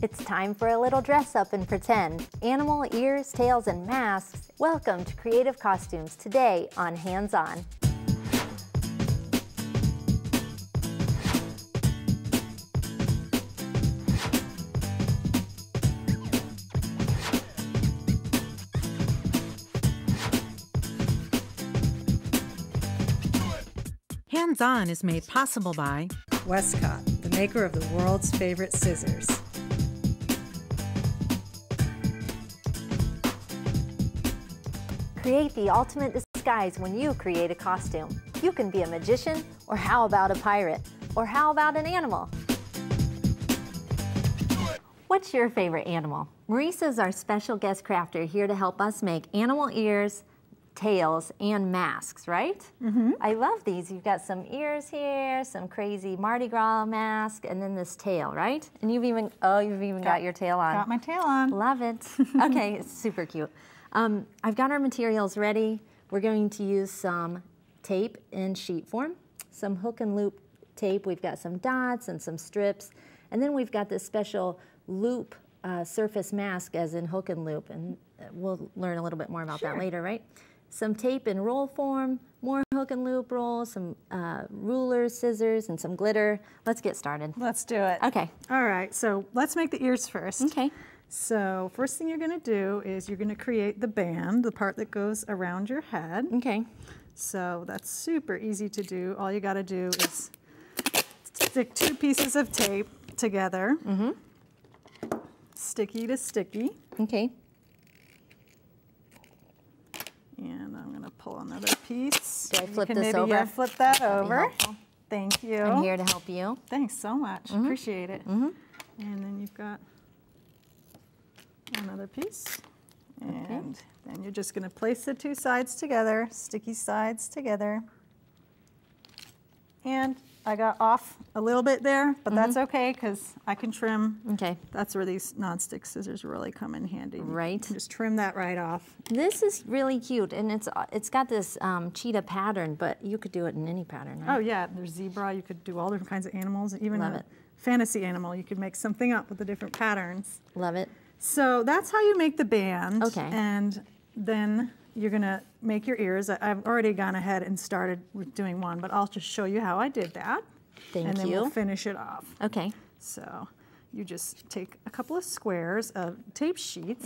It's time for a little dress up and pretend. Animal ears, tails, and masks. Welcome to Creative Costumes today on Hands On. Hands On is made possible by Westcott, the maker of the world's favorite scissors. Create the ultimate disguise when you create a costume. You can be a magician, or how about a pirate? Or how about an animal? What's your favorite animal? Marisa is our special guest crafter here to help us make animal ears, tails, and masks, right? Mm-hmm. I love these. You've got some ears here, some crazy Mardi Gras mask, and then this tail, right? And you've even got your tail on. Got my tail on. Love it. Okay, it's super cute. I've got our materials ready. We're going to use some tape in sheet form, some hook and loop tape. We've got some dots and some strips, and then we've got this special loop surface mask as in hook and loop, and we'll learn a little bit more about that later, right? Some tape in roll form, more hook and loop rolls, some rulers, scissors, and some glitter. Let's get started. Let's do it. Okay. All right, so let's make the ears first. Okay. So first thing you're going to do is you're going to create the band, the part that goes around your head. Okay. So that's super easy to do. All you got to do is stick two pieces of tape together, sticky to sticky. Okay. And I'm going to pull another piece. Do I flip you can this maybe, over? Yeah, flip that over. Helpful. Thank you. I'm here to help you. Thanks so much. Appreciate it. And then you've got another piece. And then you're just going to place the two sides together, sticky sides together. And I got off a little bit there, but that's okay because I can trim. Okay. That's where these nonstick scissors really come in handy. Right. You can just trim that right off. This is really cute, and it's got this cheetah pattern, but you could do it in any pattern, right? Oh yeah, there's zebra. You could do all different kinds of animals, even Love a it. fantasy animal. You could make something up with the different patterns. Love it. So that's how you make the band. Okay. And then you're gonna make your ears. I've already gone ahead and started with doing one, but I'll just show you how I did that. Thank and then you. we'll finish it off. Okay. So you just take a couple of squares of tape sheets,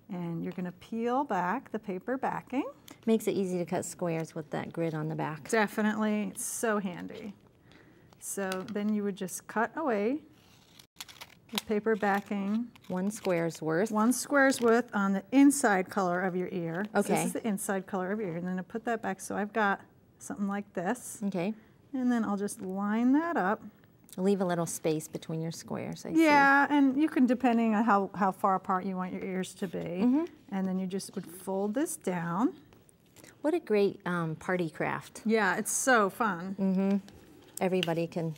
and you're gonna peel back the paper backing. Makes it easy to cut squares with that grid on the back. Definitely, it's so handy. So then you would just cut away the paper backing. 1 square's worth. 1 square's width on the inside color of your ear. Okay. So this is the inside color of your ear. And then I put that back, so I've got something like this. Okay. And then I'll just line that up. Leave a little space between your squares, I see. Yeah, and you can, depending on how far apart you want your ears to be. And then you just would fold this down. What a great party craft. Yeah, it's so fun. Everybody can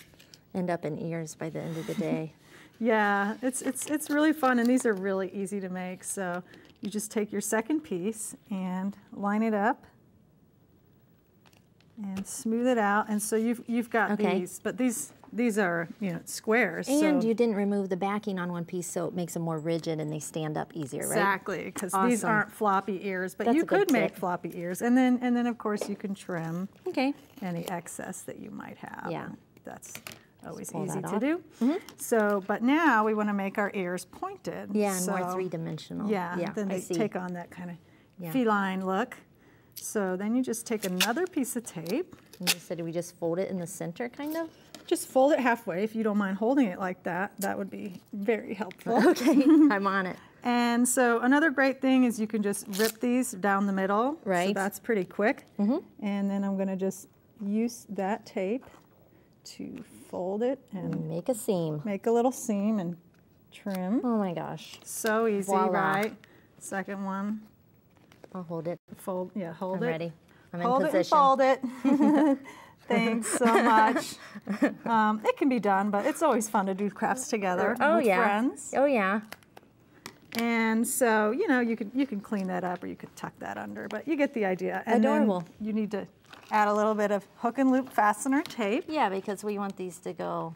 end up in ears by the end of the day. Yeah, it's really fun, and these are really easy to make. So you just take your second piece and line it up and smooth it out. And so you've got these, but these are, you know, squares. And so you didn't remove the backing on one piece, so it makes them more rigid and they stand up easier, right? Exactly, because these Awesome. aren't floppy ears, but That's you a good could make tip. floppy ears, and then of course you can trim Okay. any excess that you might have. Yeah. That's always pull easy that to off. do. So, but now we want to make our ears pointed. Yeah, and so, more three-dimensional. Yeah, then I they see. take on that kind of feline look. So then you just take another piece of tape. And you said we just fold it in the center, kind of? Just fold it halfway. If you don't mind holding it like that, that would be very helpful. Okay, I'm on it. And so another great thing is you can just rip these down the middle. Right. So that's pretty quick. And then I'm going to just use that tape to fold it and Make a seam. make a little seam and trim. Oh my gosh. So easy, Voila. right? Second one, I'll hold it. fold, yeah, hold I'm it. ready. I'm Hold in it and position. fold it. Thanks so much. It can be done, but it's always fun to do crafts together with friends. Oh yeah. And so, you know, you can clean that up or you could tuck that under, but you get the idea. And Adorable. then you need to add a little bit of hook and loop fastener tape. Yeah, because we want these to go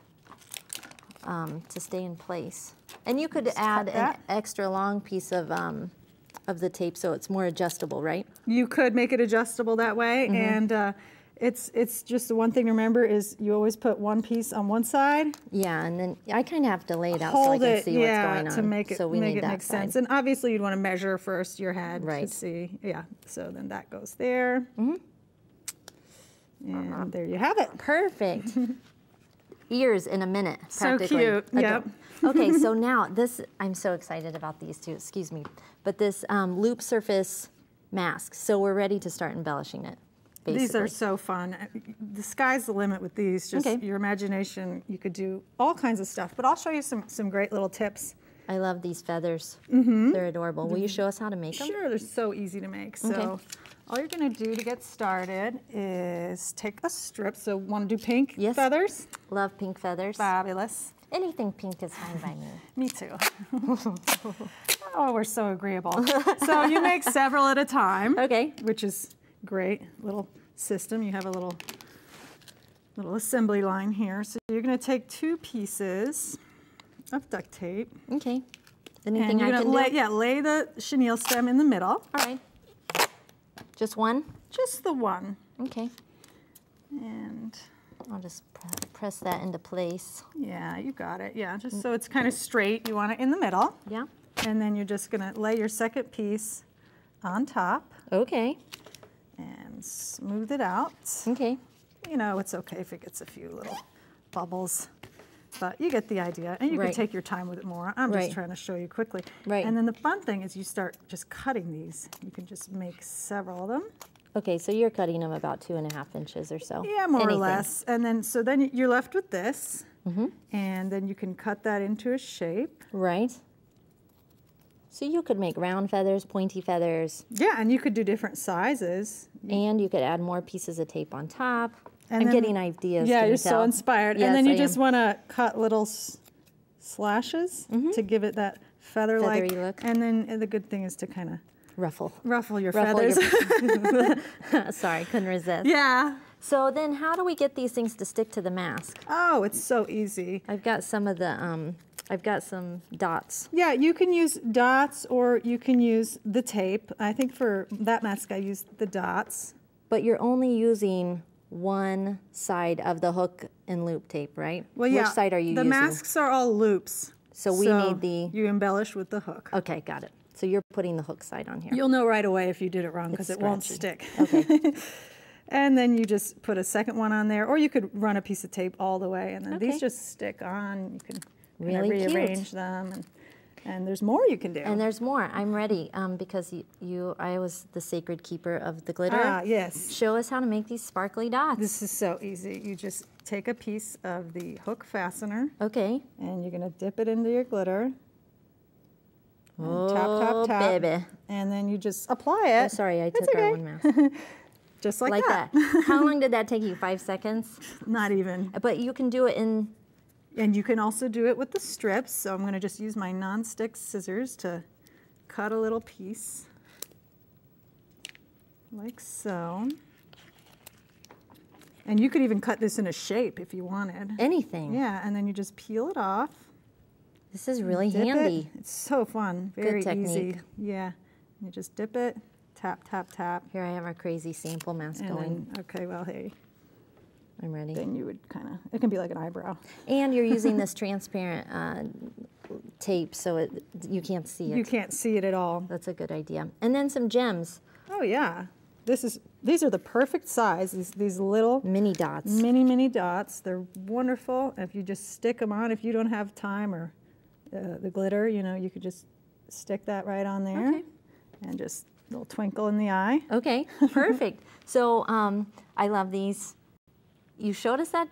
to stay in place. And you could add an extra long piece of the tape so it's more adjustable, right? You could make it adjustable that way, and it's just the one thing to remember is you always put one piece on one side. Yeah, and then I kind of have to lay it out so I can see what's going on. To make it, so we make need it that make side. sense. And obviously you'd want to measure first your head Right. to see. Yeah, so then that goes there. And there you have it. Perfect. Ears in a minute, So practically. cute, yep. Okay, so now this, I'm so excited about these two, excuse me. But this loop surface mask, so we're ready to start embellishing it, basically. These are so fun. The sky's the limit with these. Just your imagination, you could do all kinds of stuff. But I'll show you some great little tips. I love these feathers. They're adorable. Will you show us how to make them? Sure, they're so easy to make. So all you're gonna do to get started is take a strip. So want to do pink feathers? Love pink feathers. Fabulous. Anything pink is fine by me. Me too. Oh, we're so agreeable. So you make several at a time. Okay. Which is great. Little system. You have a little assembly line here. So you're going to take 2 pieces of duct tape. Okay. Anything and I can do? Lay the chenille stem in the middle. All right. Just one? Just the one. Okay. And I'll just press that into place. yeah, you got it. Yeah, just so it's kind of straight. You want it in the middle. Yeah. And then you're just going to lay your second piece on top. Okay. And smooth it out. Okay. You know, it's okay if it gets a few little bubbles, but you get the idea. And you can take your time with it more. I'm just trying to show you quickly. Right. And then the fun thing is you start just cutting these. You can just make several of them. Okay, so you're cutting them about 2.5 inches or so. Yeah, more or less. And then, so then you're left with this. And then you can cut that into a shape. Right. So you could make round feathers, pointy feathers. Yeah, and you could do different sizes. And you could add more pieces of tape on top. And I'm getting ideas. Yeah, can you're you so tell? inspired. Yes, and then you I just am. want to cut little slashes to give it that feather-like. Feathery look. And then the good thing is to kind of ruffle your Ruffle feathers. Sorry, couldn't resist. Yeah. So then how do we get these things to stick to the mask? Oh, it's so easy. I've got some of the, I've got some dots. Yeah, you can use dots or you can use the tape. I think for that mask I used the dots. But you're only using one side of the hook and loop tape, right? Well, yeah. Which side are you the using? masks are all loops. So we need the... You embellish with the hook. Okay, got it. So you're putting the hook side on here. You'll know right away if you did it wrong because It's it won't scratchy. stick. Okay. And then you just put a second one on there, or you could run a piece of tape all the way, and then Okay. these just stick on. You can Really rearrange cute. them, and there's more you can do. And there's more. I'm ready because I was the sacred keeper of the glitter. Ah, yes. Show us how to make these sparkly dots. This is so easy. You just take a piece of the hook fastener, Okay. and you're going to dip it into your glitter. And Oh, tap, tap, tap. baby. And then you just apply it. Oh, sorry, I It's took okay. our one mask. Just like, Like that. How long did that take you? 5 seconds? Not even. But you can do it in... And you can also do it with the strips. So I'm going to just use my non-stick scissors to cut a little piece, like so. And you could even cut this in a shape if you wanted. anything. Yeah, and then you just peel it off. This is really Dip handy. it. It's so fun. Very technique. easy. Yeah. You just dip it, tap, tap, tap. Here I have our crazy sample mask And going. then, okay, well, hey, I'm ready. then you would kind of, it can be like an eyebrow. And you're using this transparent tape so you can't see it. You can't see it at all. That's a good idea. And then some gems, Oh yeah. These are the perfect size, these little mini dots. mini dots. They're wonderful. If you just stick them on, if you don't have time or the glitter, you know, you could just stick that right on there. Okay. And just a little twinkle in the eye. Okay, perfect. So I love these. You showed us that,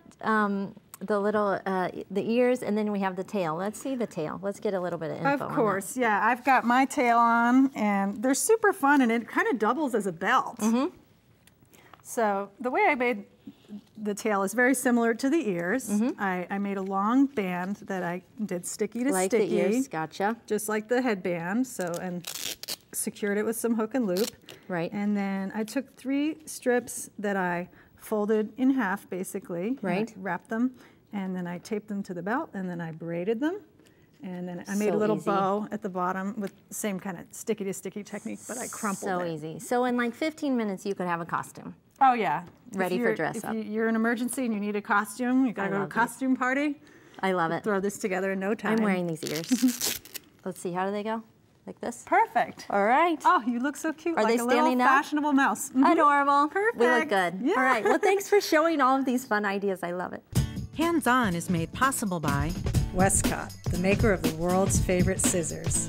the little, the ears, and then we have the tail. Let's see the tail. Let's get a little bit of info on Of that. course, yeah. I've got my tail on, and they're super fun, and it kind of doubles as a belt. Mm-hmm. So the way I made the tail is very similar to the ears. Mm-hmm. I made a long band that I did sticky to Like sticky. the ears, gotcha. Just like the headband, and secured it with some hook and loop. Right. And then I took 3 strips that I folded in half, basically. and I Right. wrapped them, and then I taped them to the belt, and then I braided them. And then I made a little easy. bow at the bottom with the same kind of sticky to sticky technique, but I crumpled So it. easy. So in like 15 minutes, you could have a costume. Oh yeah. Ready for dress up. If you're an emergency and you need a costume, you gotta go to a costume party. I love it. Throw this together in no time. I'm wearing these ears. Let's see, how do they go? Like this? Perfect. All right. Oh, you look so cute. Are like they a little standing up? fashionable mouse. Mhm. Adorable. Perfect. We look good. Yeah. All right. Well, thanks for showing all of these fun ideas. I love it. Hands On is made possible by Westcott, the maker of the world's favorite scissors.